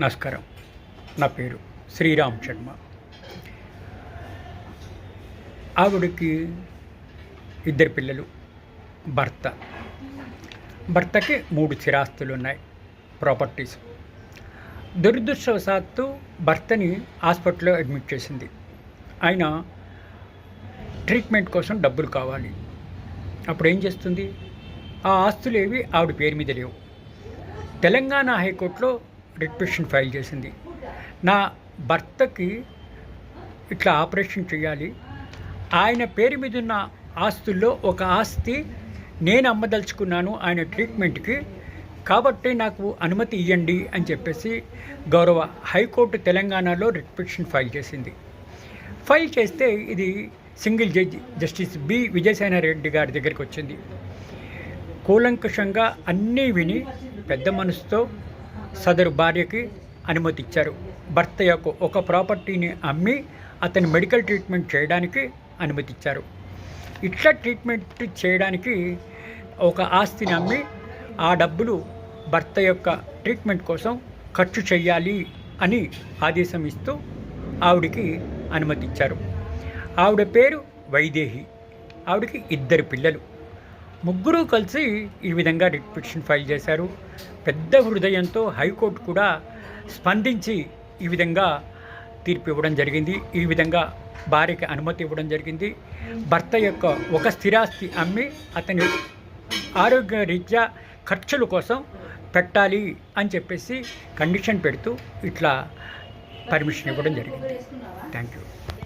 నమస్కారం. నా పేరు శ్రీరామ్ శర్మ. ఆవిడకి ఇద్దరు పిల్లలు, భర్తకి 3 స్థిరాస్తులు ఉన్నాయి, ప్రాపర్టీస్. దురదృష్టవశాత్తు భర్తని హాస్పిటల్లో అడ్మిట్ చేసింది. ఆయన ట్రీట్మెంట్ కోసం డబ్బులు కావాలి. అప్పుడు ఏం చేస్తుంది? ఆ ఆస్తులు ఏవి ఆవిడ పేరు మీద లేవు. తెలంగాణ హైకోర్టులో రిట్ పిటిషన్ ఫైల్ చేసింది. నా భర్తకి ఇట్లా ఆపరేషన్ చేయాలి, ఆయన పేరు మీద ఉన్న ఆస్తుల్లో ఒక ఆస్తి నేను అమ్మదలుచుకున్నాను ఆయన ట్రీట్మెంట్కి, కాబట్టి నాకు అనుమతి ఇవ్వండి అని చెప్పేసి గౌరవ హైకోర్టు తెలంగాణలో రిట్ పిటిషన్ ఫైల్ చేసింది. ఫైల్ చేస్తే ఇది సింగిల్ జడ్జి జస్టిస్ బి విజయసేనారెడ్డి గారి దగ్గరికి వచ్చింది. కూలంకషంగా అన్నీ విని పెద్ద మనసుతో సదరు భార్యకి అనుమతి ఇచ్చారు. భర్త యొక్క ఒక ప్రాపర్టీని అమ్మి అతని మెడికల్ ట్రీట్మెంట్ చేయడానికి అనుమతి ఇచ్చారు. ఇట్లా ట్రీట్మెంట్ చేయడానికి ఒక ఆస్తిని అమ్మి ఆ డబ్బులు భర్త యొక్క ట్రీట్మెంట్ కోసం ఖర్చు చేయాలి అని ఆదేశం ఇస్తూ ఆవిడికి అనుమతి ఇచ్చారు. ఆవిడ పేరు వైదేహి. ఆవిడకి 2 పిల్లలు. ముగ్గురు కలిసి ఈ విధంగా రిట్ పిటిషన్ ఫైల్ చేశారు. పెద్ద హృదయంతో హైకోర్టు కూడా స్పందించి ఈ విధంగా తీర్పు ఇవ్వడం జరిగింది. ఈ విధంగా భార్యకి అనుమతి ఇవ్వడం జరిగింది. భర్త యొక్క ఒక స్థిరాస్తి అమ్మి అతని ఆరోగ్య రీత్యా ఖర్చుల కోసం పెట్టాలి అని చెప్పేసి కండిషన్ పెడుతూ ఇట్లా పర్మిషన్ ఇవ్వడం జరిగింది. Thank you.